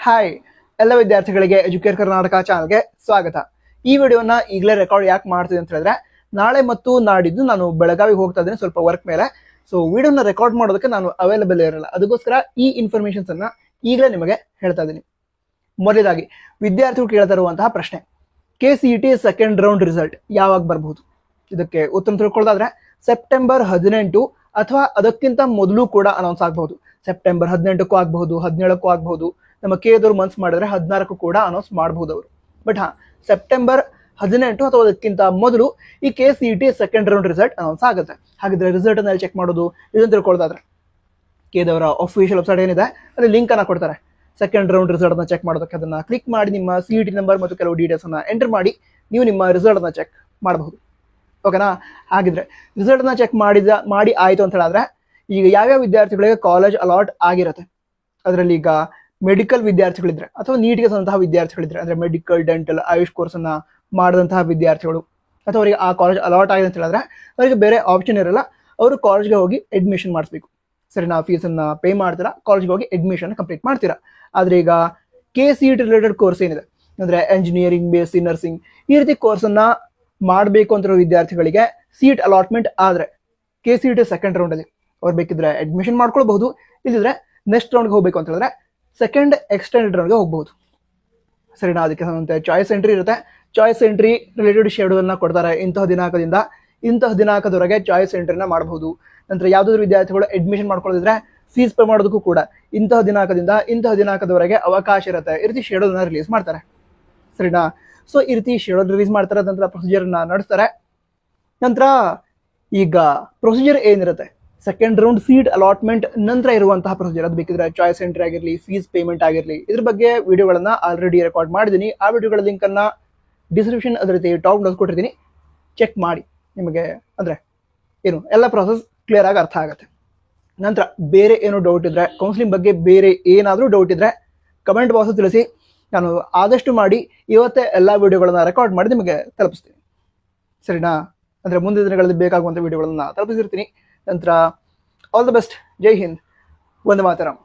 Hi ಎಲ್ಲ ವಿದ್ಯಾರ್ಥಿಗಳಿಗೆ educate Karnataka ಚಾನಲ್ಗೆ ಸ್ವಾಗತ. ಈ ವಿಡಿಯೋನ ಈಗಲೇ ರೆಕಾರ್ಡ್ ಯಾಕೆ ಮಾಡ್ತಿದ್ದೆ ಅಂತ ಹೇಳಿದ್ರೆ, ನಾಳೆ ಮತ್ತು ನಾಡಿದ್ದು ನಾನು ಬೆಳಗಾವಿಗೆ ಹೋಗ್ತಾ ಇದ್ದೀನಿ ಸ್ವಲ್ಪ ವರ್ಕ್ ಮೇಲೆ. ಸೊ ವಿಡಿಯೋನ ರೆಕಾರ್ಡ್ ಮಾಡೋದಕ್ಕೆ ನಾನು ಅವೈಲೇಬಲ್ ಇರಲ್ಲ, ಅದಕ್ಕೋಸ್ಕರ ಈ ಇನ್ಫಾರ್ಮೇಶನ್ಸ್ ಅನ್ನ ಈಗಲೇ ನಿಮಗೆ ಹೇಳ್ತಾ ಇದ್ದೀನಿ. ಮೊದಲಾಗಿ ವಿದ್ಯಾರ್ಥಿಗಳು ಕೇಳ್ತಾ ಇರುವಂತಹ ಪ್ರಶ್ನೆ, KCET ಸೆಕೆಂಡ್ ರೌಂಡ್ ರಿಸಲ್ಟ್ ಯಾವಾಗ ಬರಬಹುದು? ಇದಕ್ಕೆ ಉತ್ತರ ತಿಳ್ಕೊಳ್ಳೋದಾದ್ರೆ ಸೆಪ್ಟೆಂಬರ್ 18 ಅಥವಾ ಅದಕ್ಕಿಂತ ಮೊದಲು ಕೂಡ ಅನೌನ್ಸ್ ಆಗಬಹುದು. ಸೆಪ್ಟೆಂಬರ್ 18ಕ್ಕೂ ಆಗಬಹುದು, 17ಕ್ಕೂ ಆಗಬಹುದು. ನಮ್ಮ ಕೇದವ್ರು ಮನ್ಸ್ ಮಾಡಿದ್ರೆ 16ಕ್ಕೂ ಕೂಡ ಅನೌನ್ಸ್ ಮಾಡಬಹುದು ಅವರು. ಬಟ್ ಸೆಪ್ಟೆಂಬರ್ 18 ಅಥವಾ ಅದಕ್ಕಿಂತ ಮೊದಲು ಈ KCET second round result announce ಆಗುತ್ತೆ. ಹಾಗಿದ್ರೆ ರಿಸಲ್ಟ್ ಅನ್ನ ಚೆಕ್ ಮಾಡೋದು ಇದನ್ನು ತಿಳ್ಕೊಳ್ಳೋದಾದ್ರೆ ಕೇದವರ ಅಫಿಷಿಯಲ್ ವೆಬ್ಸೈಟ್ ಏನಿದೆ ಅಲ್ಲಿ ಲಿಂಕ್ ಅನ್ನ ಕೊಡ್ತಾರೆ. ಸೆಕೆಂಡ್ ರೌಂಡ್ ರಿಸಲ್ಟ್ ಅನ್ನ ಚೆಕ್ ಮಾಡೋದಕ್ಕೆ ಅದನ್ನ ಕ್ಲಿಕ್ ಮಾಡಿ ನಿಮ್ಮ CET ನಂಬರ್ ಮತ್ತು ಕೆಲವು ಡೀಟೇಲ್ಸ್ ಅನ್ನ ಎಂಟರ್ ಮಾಡಿ ನೀವು ನಿಮ್ಮ ರಿಸಲ್ಟ್ ಅನ್ನ ಚೆಕ್ ಮಾಡಬಹುದು. ಓಕೆನಾ? ಹಾಗಿದ್ರೆ ರಿಸಲ್ಟ್ ಅನ್ನ ಚೆಕ್ ಮಾಡಿ ಆಯ್ತು ಅಂತ ಹೇಳಿದ್ರೆ ಈಗ ಯಾವ್ಯಾವ ವಿದ್ಯಾರ್ಥಿಗಳಿಗೆ ಕಾಲೇಜ್ ಅಲಾಟ್ ಆಗಿರುತ್ತೆ, ಅದರಲ್ಲಿ ಈಗ ಮೆಡಿಕಲ್ ವಿದ್ಯಾರ್ಥಿಗಳಿದ್ರೆ ಅಥವಾ ನೀಟ್ಗೆ ಸಂತಹ ವಿದ್ಯಾರ್ಥಿಗಳಿದ್ರೆ, ಅಂದ್ರೆ ಮೆಡಿಕಲ್, ಡೆಂಟಲ್, ಆಯುಷ್ ಕೋರ್ಸ್ ಅನ್ನ ಮಾಡಿದಂತಹ ವಿದ್ಯಾರ್ಥಿಗಳು ಅಥವಾ ಅವರಿಗೆ ಆ ಕಾಲೇಜ್ ಅಲಾಟ್ ಆಗಿದೆ ಅಂತ ಹೇಳಿದ್ರೆ ಅವರಿಗೆ ಬೇರೆ ಆಪ್ಷನ್ ಇರಲ್ಲ, ಅವರು ಕಾಲೇಜ್ಗೆ ಹೋಗಿ ಅಡ್ಮಿಷನ್ ಮಾಡಿಸ್ಬೇಕು. ಸರಿನಾ? ಫೀಸನ್ನ ಪೇ ಮಾಡ್ತೀರಾ, ಕಾಲೇಜ್ಗೆ ಹೋಗಿ ಅಡ್ಮಿಷನ್ ಕಂಪ್ಲೀಟ್ ಮಾಡ್ತೀರಾ. ಆದ್ರೆ ಈಗ KCET ರಿಲೇಟೆಡ್ ಕೋರ್ಸ್ ಏನಿದೆ ಅಂದ್ರೆ ಎಂಜಿನಿಯರಿಂಗ್, BSc ನರ್ಸಿಂಗ್, ಈ ರೀತಿ ಕೋರ್ಸ್ ಅನ್ನ ಮಾಡಬೇಕು ಅಂತಿರೋ ವಿದ್ಯಾರ್ಥಿಗಳಿಗೆ ಸೀಟ್ ಅಲಾಟ್ಮೆಂಟ್ ಆದ್ರೆ KCET ಸೆಕೆಂಡ್ ರೌಂಡ್ ಅಲ್ಲಿ ಅವ್ರು ಬೇಕಿದ್ರೆ ಅಡ್ಮಿಷನ್ ಮಾಡ್ಕೊಳ್ಬಹುದು, ಇಲ್ಲಿದ್ರೆ ನೆಕ್ಸ್ಟ್ ರೌಂಡ್ಗೆ ಹೋಗ್ಬೇಕು ಅಂತ ಹೇಳಿದ್ರೆ ಸೆಕೆಂಡ್ ಎಕ್ಸ್ಟೆಂಡೆಡ್ ರೌಂಡ್ಗೆ ಹೋಗ್ಬಹುದು. ಸರಿನಾ? ಅದಕ್ಕೆ ಸಂಬಂಧ ಚಾಯ್ಸ್ ಎಂಟ್ರಿ ಇರುತ್ತೆ. ಚಾಯ್ಸ್ ಎಂಟ್ರಿ ರಿಲೇಟೆಡ್ ಶೆಡ್ಯೂಲ್ ಅನ್ನ ಕೊಡ್ತಾರೆ. ಇಂತಹ ದಿನಾಂಕದಿಂದ ಇಂತಹ ದಿನಾಂಕದವರೆಗೆ ಚಾಯ್ಸ್ ಎಂಟ್ರಿನ ಮಾಡಬಹುದು. ನಂತರ ಯಾವ್ದಾದ್ರು ವಿದ್ಯಾರ್ಥಿಗಳು ಅಡ್ಮಿಷನ್ ಮಾಡ್ಕೊಳ್ಳೋದಿದ್ರೆ ಫೀಸ್ ಪೇ ಮಾಡೋದಕ್ಕೂ ಕೂಡ ಇಂತಹ ದಿನಾಂಕದಿಂದ ಇಂತಹ ದಿನಾಂಕದವರೆಗೆ ಅವಕಾಶ ಇರುತ್ತೆ. ಈ ರೀತಿ ಶೆಡ್ಯೂಲ್ ಅನ್ನ ರಿಲೀಸ್ ಮಾಡ್ತಾರೆ. ಸರಿನಾ? ಸೊ ಈ ರೀತಿ ಶೆಡ್ಯೂಲ್ ರಿಲೀಸ್ ಮಾಡ್ತಾರೆ, ನಂತರ ಪ್ರೊಸೀಜರ್ ನ ನಡೆಸ್ತಾರೆ. ನಂತರ ಈಗ ಪ್ರೊಸೀಜರ್ ಏನಿರುತ್ತೆ, ಸೆಕೆಂಡ್ ರೌಂಡ್ ಸೀಟ್ ಅಲಾಟ್ಮೆಂಟ್ ನಂತರ ಇರುವಂತಹ ಪ್ರೊಸೀಜರ್, ಅದು ಬೇಕಿದ್ರೆ ಚಾಯ್ಸ್ ಎಂಟ್ರಿ ಆಗಿರಲಿ, ಫೀಸ್ ಪೇಮೆಂಟ್ ಆಗಿರಲಿ, ಇದ್ರ ಬಗ್ಗೆ ವಿಡಿಯೋಗಳನ್ನ ಆಲ್ರೆಡಿ ರೆಕಾರ್ಡ್ ಮಾಡಿದ್ದೀನಿ. ಆ ವಿಡಿಯೋಗಳ ಲಿಂಕ್ ಅನ್ನ ಡಿಸ್ಕ್ರಿಪ್ಷನ್ ಅದೇ ರೀತಿ ಟಾಪ್ ನೋಟ್ ಕೊಟ್ಟಿದ್ದೀನಿ, ಚೆಕ್ ಮಾಡಿ. ನಿಮಗೆ ಅಂದ್ರೆ ಏನು ಎಲ್ಲ ಪ್ರಾಸೆಸ್ ಕ್ಲಿಯರ್ ಆಗಿ ಅರ್ಥ ಆಗುತ್ತೆ. ನಂತರ ಬೇರೆ ಏನೋ ಡೌಟ್ ಇದ್ರೆ, ಕೌನ್ಸಿಲಿಂಗ್ ಬಗ್ಗೆ ಬೇರೆ ಏನಾದರೂ ಡೌಟ್ ಇದ್ರೆ ಕಮೆಂಟ್ ಬಾಕ್ಸ್ ತಿಳಿಸಿ. ನಾನು ಆದಷ್ಟು ಮಾಡಿ ಇವತ್ತೇ ಎಲ್ಲ ವಿಡಿಯೋಗಳನ್ನ ರೆಕಾರ್ಡ್ ಮಾಡಿ ನಿಮಗೆ ತಲುಪಿಸ್ತೀನಿ. ಸರಿನಾ? ಅಂದ್ರೆ ಮುಂದಿನ ದಿನಗಳಲ್ಲಿ ಬೇಕಾಗುವಂಥ ವಿಡಿಯೋಗಳನ್ನ ತಲುಪಿಸಿರ್ತೀನಿ. ನಂತರ all the best. Jai Hind, Vande Mataram.